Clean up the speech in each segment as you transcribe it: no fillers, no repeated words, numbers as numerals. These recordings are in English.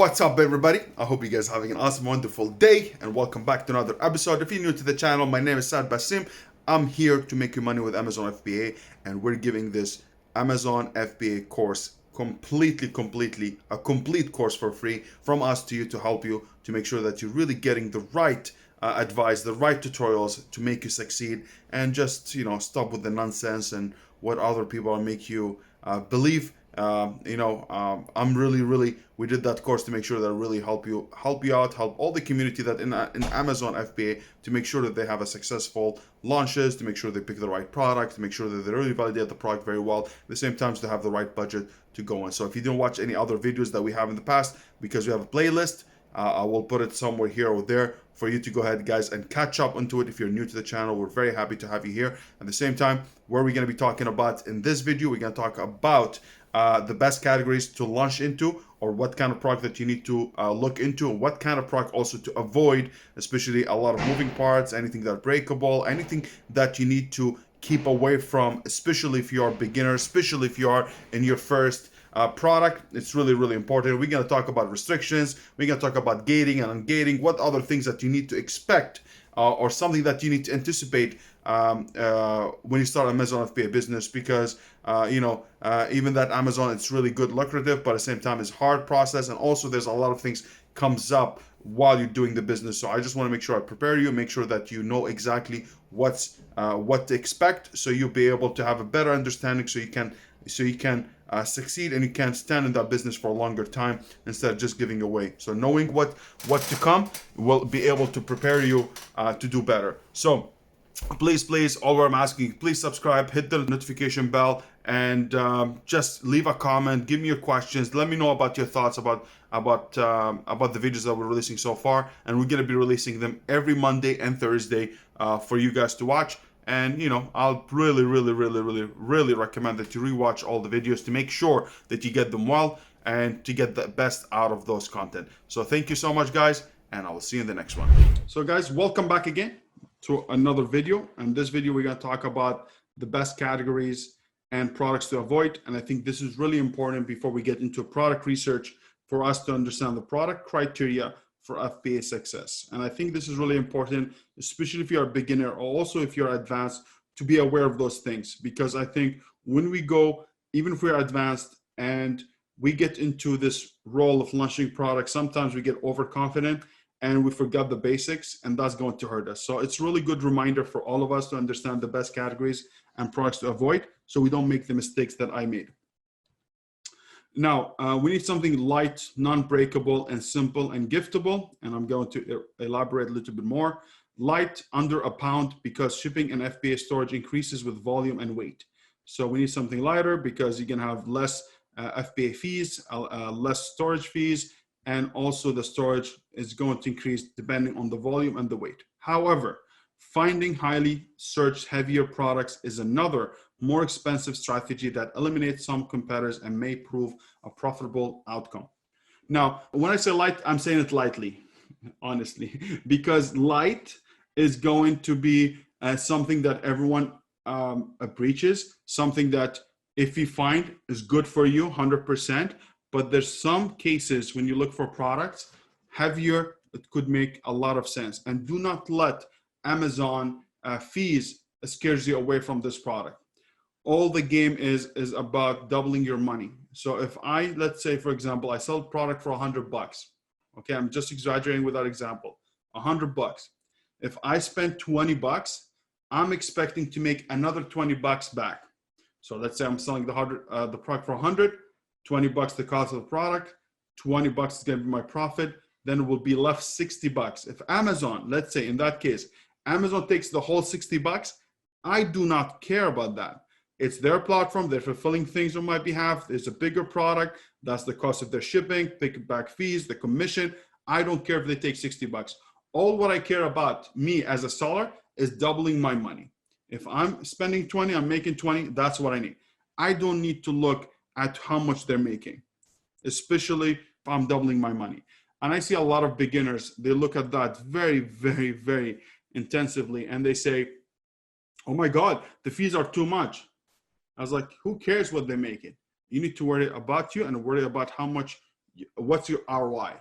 What's up, everybody? I hope you guys are having an awesome, wonderful day, and welcome back to another episode. If you're new to the channel, my name is Sad Basim. I'm here to make you money with Amazon FBA, and we're giving this Amazon FBA course a complete course for free from us to you to help you to make sure that you're really getting the right advice, the right tutorials to make you succeed, and just stop with the nonsense and what other people make you believe. I'm really we did that course to make sure that it really help you out, help all the community that in Amazon FBA to make sure that they have a successful launches, to make sure they pick the right product, to make sure that they really validate the product very well, at the same time to have the right budget to go on. So if you didn't watch any other videos that we have in the past, because we have a playlist, I will put it somewhere here or there for you to go ahead, guys, and catch up onto it. If you're new to the channel, we're very happy to have you here. At the same time, what we're going to be talking about in this video, we're going to talk about the best categories to launch into, or what kind of product that you need to look into, and what kind of product also to avoid, especially a lot of moving parts, anything that breakable, anything that you need to keep away from, especially if you are a beginner, especially if you are in your first product. It's really important. We're going to talk about restrictions, we're going to talk about gating and ungating, what other things that you need to expect or something that you need to anticipate when you start Amazon FBA business, because even that Amazon, it's really good, lucrative, but at the same time it's hard process, and also there's a lot of things comes up while you're doing the business. So I just want to make sure I prepare you, make sure that you know exactly what to expect, so you'll be able to have a better understanding, so you can succeed and you can stand in that business for a longer time instead of just giving away. So knowing what to come will be able to prepare you to do better. So please, all I'm asking you, please subscribe, hit the notification bell, and just leave a comment, give me your questions, let me know about your thoughts about the videos that we're releasing so far. And we're going to be releasing them every Monday and Thursday for you guys to watch. And I'll really recommend that you rewatch all the videos to make sure that you get them well and to get the best out of those content. So thank you so much, guys, and I will see you in the next one. So guys, welcome back again to another video. And this video we're going to talk about the best categories and products to avoid. And I think this is really important before we get into product research, for us to understand the product criteria for FBA success. And I think this is really important, especially if you're a beginner or also if you're advanced, to be aware of those things. Because I think when we go, even if we're advanced and we get into this role of launching products, sometimes we get overconfident and we forget the basics, and that's going to hurt us. So it's a really good reminder for all of us to understand the best categories and products to avoid, so we don't make the mistakes that I made. Now, we need something light, non-breakable, and simple and giftable. And I'm going to elaborate a little bit more. Light, under a pound, because shipping and FBA storage increases with volume and weight. So we need something lighter because you can have less FBA fees, less storage fees, and also the storage is going to increase depending on the volume and the weight. However, finding highly searched heavier products is another more expensive strategy that eliminates some competitors and may prove a profitable outcome. Now, when I say light, I'm saying it lightly, honestly, because light is going to be something that everyone breaches, something that if you find is good for you 100%, but there's some cases when you look for products, heavier, it could make a lot of sense. And do not let Amazon fees scares you away from this product. All the game is about doubling your money. So if let's say, for example, I sell a product for $100. Okay, I'm just exaggerating with that example. $100. If I spend $20, I'm expecting to make another $20 back. So let's say I'm selling the product for $100, $20 the cost of the product, $20 is going to be my profit. Then it will be left $60. If Amazon, let's say in that case, Amazon takes the whole $60, I do not care about that. It's their platform. They're fulfilling things on my behalf. There's a bigger product. That's the cost of their shipping, pick back fees, the commission. I don't care if they take $60. All what I care about, me as a seller, is doubling my money. If I'm spending 20, I'm making 20, that's what I need. I don't need to look at how much they're making, especially if I'm doubling my money. And I see a lot of beginners, they look at that very intensively, and they say, oh my God, the fees are too much. I was like, who cares what they're making? You need to worry about you and worry about how much what's your ROI?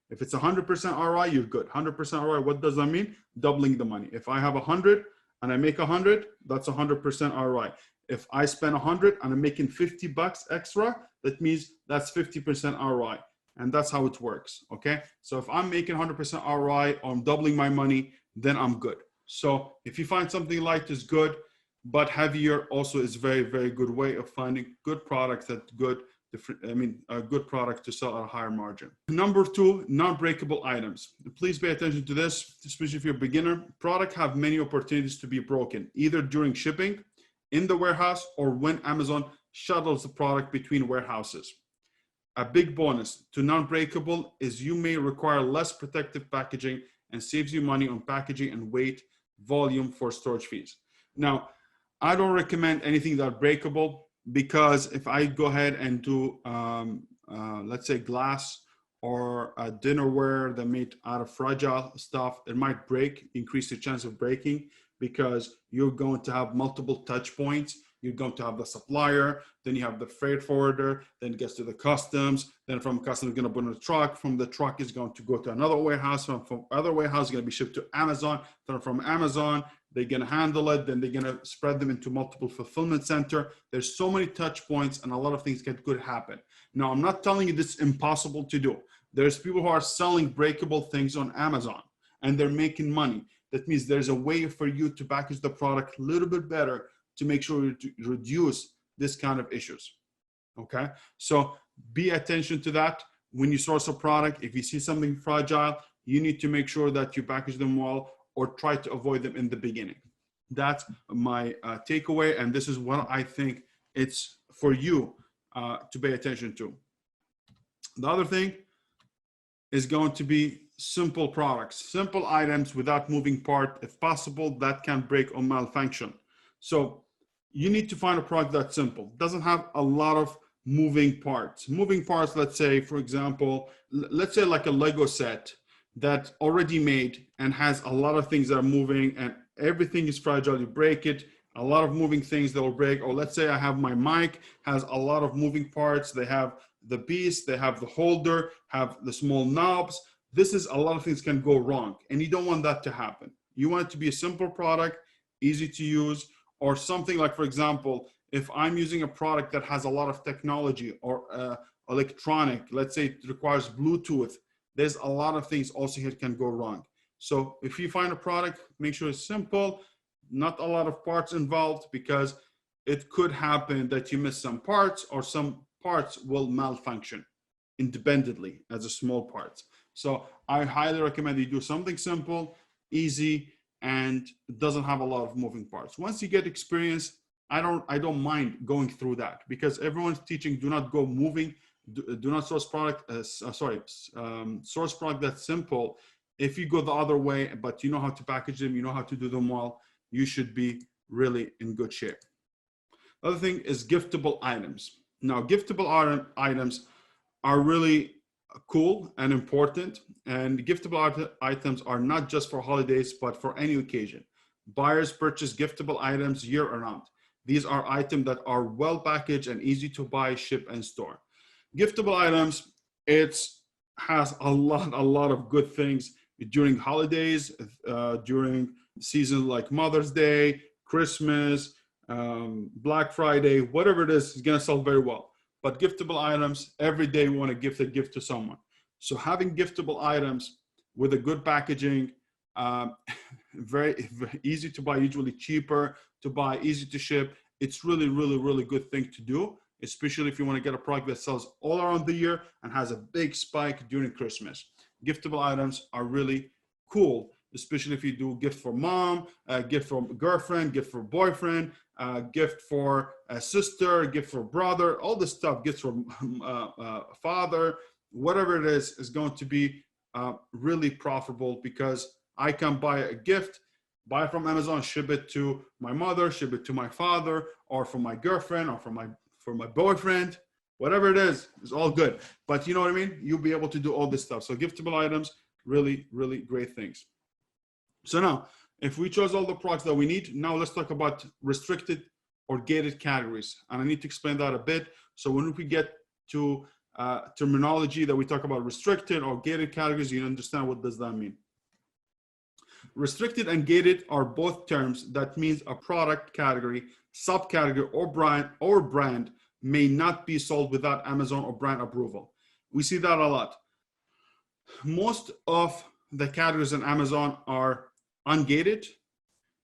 If it's 100% ROI, you're good. 100% ROI, what does that mean? Doubling the money. If I have 100 and I make 100, that's 100% ROI. If I spend 100 and I'm making 50 bucks extra, that means that's 50% ROI. And that's how it works, okay? So if I'm making 100% ROI or I'm doubling my money, then I'm good. So if you find something light is good, but heavier also is very, very good way of finding good products at good, a good product to sell at a higher margin. Number 2, non-breakable items. Please pay attention to this, especially if you're a beginner. Product have many opportunities to be broken, either during shipping, in the warehouse, or when Amazon shuttles the product between warehouses. A big bonus to non-breakable is you may require less protective packaging and saves you money on packaging and weight, volume for storage fees. Now, I don't recommend anything that's breakable, because if I go ahead and do, let's say glass or dinnerware that made out of fragile stuff, it might break, increase the chance of breaking, because you're going to have multiple touch points. You're going to have the supplier, then you have the freight forwarder, then it gets to the customs, then from customs, it's going to put in a truck. From the truck is going to go to another warehouse. From other warehouse, it's going to be shipped to Amazon. Then from Amazon, they're going to handle it. Then they're going to spread them into multiple fulfillment center. There's so many touch points, and a lot of things could happen. Now, I'm not telling you this is impossible to do. There's people who are selling breakable things on Amazon, and they're making money. That means there's a way for you to package the product a little bit better to make sure you reduce this kind of issues, okay? So be attention to that. When you source a product, if you see something fragile, you need to make sure that you package them well or try to avoid them in the beginning. That's my takeaway, and this is what I think it's for you to pay attention to. The other thing is going to be simple products, simple items without moving part, if possible, that can break or malfunction. So you need to find a product that's simple, doesn't have a lot of moving parts. Moving parts, let's say, for example, let's say like a Lego set that's already made and has a lot of things that are moving and everything is fragile, you break it, a lot of moving things that will break. Or let's say I have my mic, has a lot of moving parts. They have the piece, they have the holder, have the small knobs. This is a lot of things can go wrong, and you don't want that to happen. You want it to be a simple product, easy to use, or something like, for example, if I'm using a product that has a lot of technology or electronic, let's say it requires Bluetooth, there's a lot of things also here can go wrong. So if you find a product, make sure it's simple, not a lot of parts involved, because it could happen that you miss some parts or some parts will malfunction independently as a small parts. So I highly recommend you do something simple, easy, and it doesn't have a lot of moving parts. Once you get experience, I don't mind going through that, because everyone's teaching do not go moving, do not source product, source product that's simple. If you go the other way, but you know how to package them, you know how to do them well, you should be really in good shape. The other thing is giftable items. Now, giftable items are really cool and important, and giftable items are not just for holidays, but for any occasion. Buyers purchase giftable items year-round. These are items that are well packaged and easy to buy, ship, and store. Giftable items, it has a lot of good things during holidays, during seasons like Mother's Day, Christmas, Black Friday, whatever it is going to sell very well. But giftable items, every day we want to gift a gift to someone. So having giftable items with a good packaging, very easy to buy, usually cheaper to buy, easy to ship. It's really good thing to do, especially if you want to get a product that sells all around the year and has a big spike during Christmas. Giftable items are really cool, especially if you do gift for mom, gift for girlfriend, gift for boyfriend, gift for a sister, gift for brother, all this stuff, gifts for father, whatever it is going to be really profitable, because I can buy a gift, buy it from Amazon, ship it to my mother, ship it to my father, or for my girlfriend, or for my boyfriend, whatever it is, it's all good. But you know what I mean? You'll be able to do all this stuff. So giftable items, really great things. So now, if we chose all the products that we need, now let's talk about restricted or gated categories. And I need to explain that a bit. So when we get to terminology that we talk about restricted or gated categories, you understand what does that mean. Restricted and gated are both terms that means a product category, subcategory, or brand may not be sold without Amazon or brand approval. We see that a lot. Most of the categories on Amazon are ungated.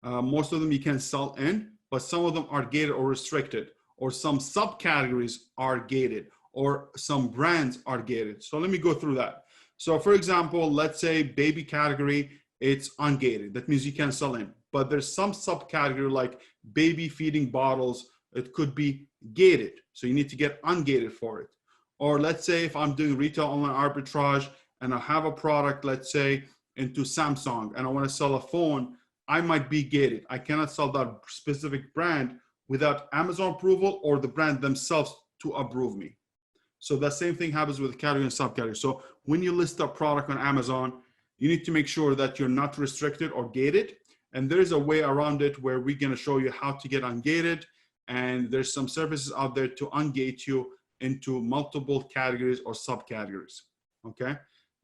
Most of them you can sell in, but some of them are gated or restricted, or some subcategories are gated, or some brands are gated. So let me go through that. So for example, let's say baby category, it's ungated. That means you can sell in, but there's some subcategory like baby feeding bottles. It could be gated. So you need to get ungated for it. Or let's say if I'm doing retail online arbitrage and I have a product, let's say into Samsung, and I want to sell a phone, I might be gated. I cannot sell that specific brand without Amazon approval or the brand themselves to approve me. So the same thing happens with category and subcategory. So when you list a product on Amazon, you need to make sure that you're not restricted or gated. And there's a way around it where we're going to show you how to get ungated. And there's some services out there to ungate you into multiple categories or subcategories. Okay.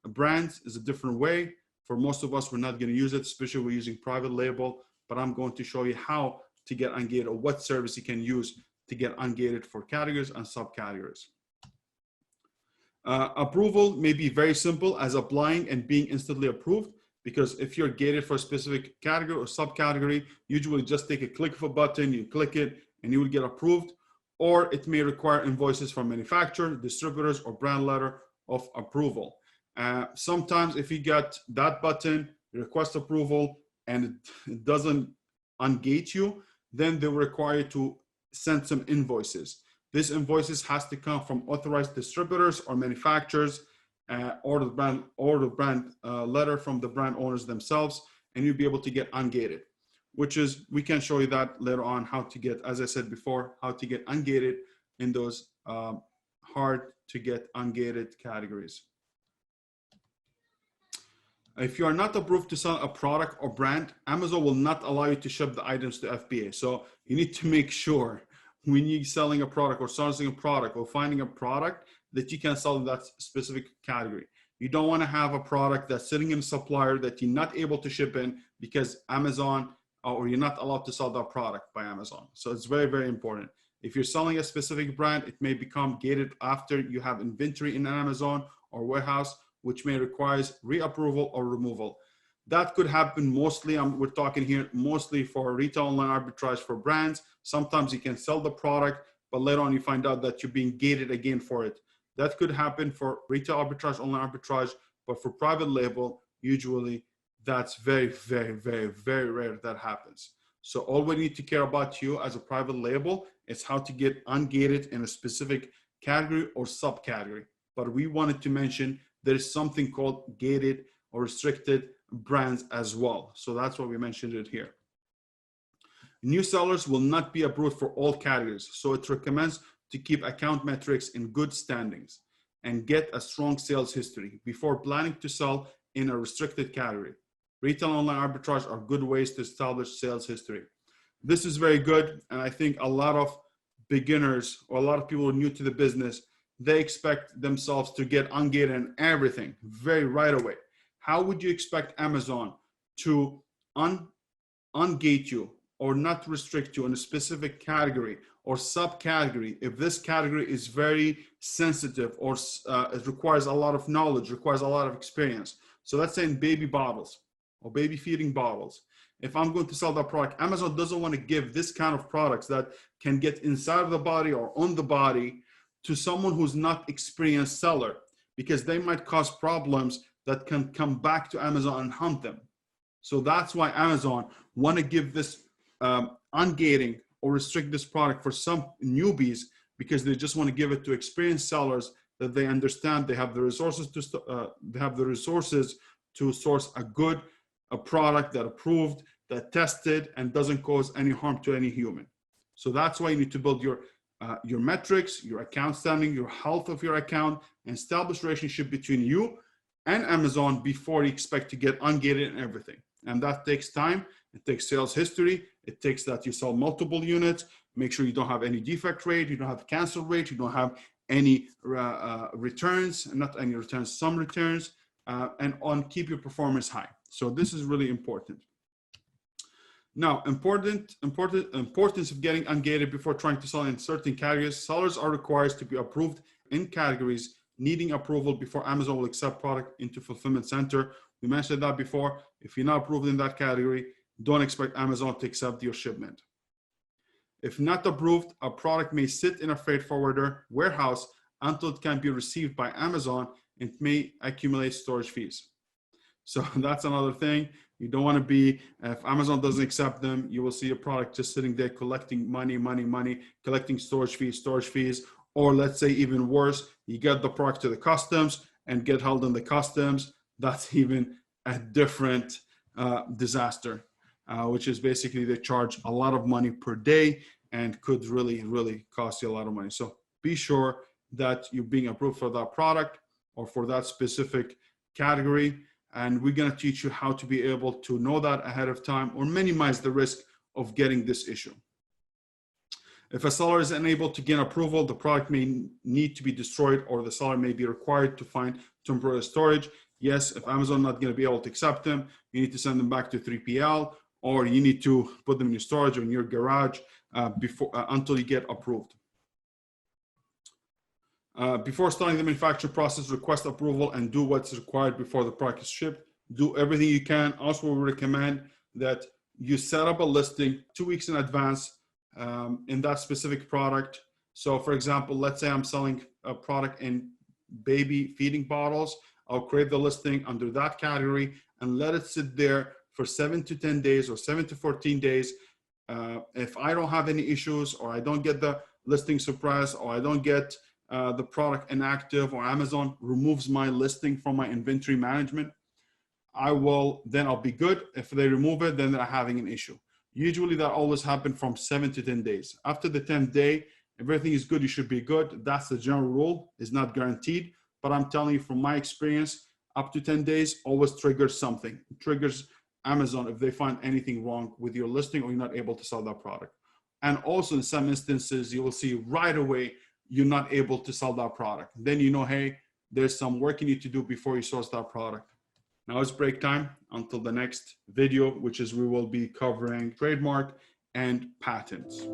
Brands is a different way. For most of us, we're not going to use it, especially we're using private label, but I'm going to show you how to get ungated or what service you can use to get ungated for categories and subcategories. Approval may be very simple as applying and being instantly approved, because if you're gated for a specific category or subcategory, usually just take a click of a button, you click it and you will get approved. Or it may require invoices from manufacturer, distributors, or brand letter of approval. Sometimes if you get that button, request approval, and it doesn't ungate you, then they will require you to send some invoices. These invoices has to come from authorized distributors or manufacturers, or the brand letter from the brand owners themselves, and you'll be able to get ungated, which is, we can show you that later on, how to get, as I said before, how to get ungated in those hard to get ungated categories. If you are not approved to sell a product or brand, Amazon will not allow you to ship the items to FBA. So you need to make sure when you're selling a product or sourcing a product or finding a product that you can sell in that specific category. You don't want to have a product that's sitting in a supplier that you're not able to ship in because Amazon, or you're not allowed to sell that product by Amazon. So it's very, very important. If you're selling a specific brand, it may become gated after you have inventory in Amazon or warehouse, which may require reapproval or removal. That could happen mostly, we're talking here mostly for retail online arbitrage for brands. Sometimes you can sell the product, but later on you find out that you're being gated again for it. That could happen for retail arbitrage, online arbitrage, but for private label, usually that's very, very, very, very rare that happens. So all we need to care about you as a private label is how to get ungated in a specific category or subcategory. But we wanted to mention there is something called gated or restricted brands as well. So that's why we mentioned it here. New sellers will not be approved for all categories. So it recommends to keep account metrics in good standings and get a strong sales history before planning to sell in a restricted category. Retail online arbitrage are good ways to establish sales history. This is very good. And I think a lot of beginners or a lot of people new to the business, they expect themselves to get ungated and everything right away. How would you expect Amazon to ungate you or not restrict you in a specific category or subcategory if this category is very sensitive or it requires a lot of knowledge, requires a lot of experience? So let's say in baby bottles or baby feeding bottles. If I'm going to sell that product, Amazon doesn't want to give this kind of products that can get inside of the body or on the body to someone who's not experienced seller, because they might cause problems that can come back to Amazon and hunt them. So that's why Amazon want to give this ungating or restrict this product for some newbies, because they just want to give it to experienced sellers that they understand they have the resources to source a product that approved, that tested, and doesn't cause any harm to any human. So that's why you need to build your metrics, your account standing, your health of your account, and establish relationship between you and Amazon before you expect to get ungated and everything. And that takes time. It takes sales history. It takes that you sell multiple units. Make sure you don't have any defect rate. You don't have cancel rate. You don't have any returns, not any returns, some returns, and on keep your performance high. So this is really important. Now, importance of getting ungated before trying to sell in certain categories. Sellers are required to be approved in categories needing approval before Amazon will accept product into fulfillment center. We mentioned that before. If you're not approved in that category, don't expect Amazon to accept your shipment. If not approved, a product may sit in a freight forwarder warehouse until it can be received by Amazon and may accumulate storage fees. So that's another thing. You don't want to be, if Amazon doesn't accept them, you will see a product just sitting there collecting money, collecting storage fees, or let's say even worse, you get the product to the customs and get held in the customs. That's even a different disaster, which is basically they charge a lot of money per day and could really cost you a lot of money. So be sure that you're being approved for that product or for that specific category. And we're going to teach you how to be able to know that ahead of time or minimize the risk of getting this issue. If a seller is unable to gain approval, the product may need to be destroyed or the seller may be required to find temporary storage. Yes, if Amazon not going to be able to accept them, you need to send them back to 3PL or you need to put them in your storage or in your garage until you get approved. Before starting the manufacturing process, request approval and do what's required before the product is shipped. Do everything you can. Also, we recommend that you set up a listing 2 weeks in advance in that specific product. So for example, let's say I'm selling a product in baby feeding bottles. I'll create the listing under that category and let it sit there for 7 to 10 days or 7 to 14 days. If I don't have any issues or I don't get the listing suppressed or I don't get the product inactive or Amazon removes my listing from my inventory management, I'll be good. If they remove it, then they're having an issue. Usually that always happens from 7 to 10 days. After the 10th day, everything is good, you should be good. That's the general rule. It's not guaranteed, but I'm telling you from my experience, up to 10 days always triggers something. It triggers Amazon if they find anything wrong with your listing or you're not able to sell that product. And also in some instances, you will see right away you're not able to sell that product. Then you know, hey, there's some work you need to do before you source that product. Now it's break time until the next video, which is we will be covering trademark and patents.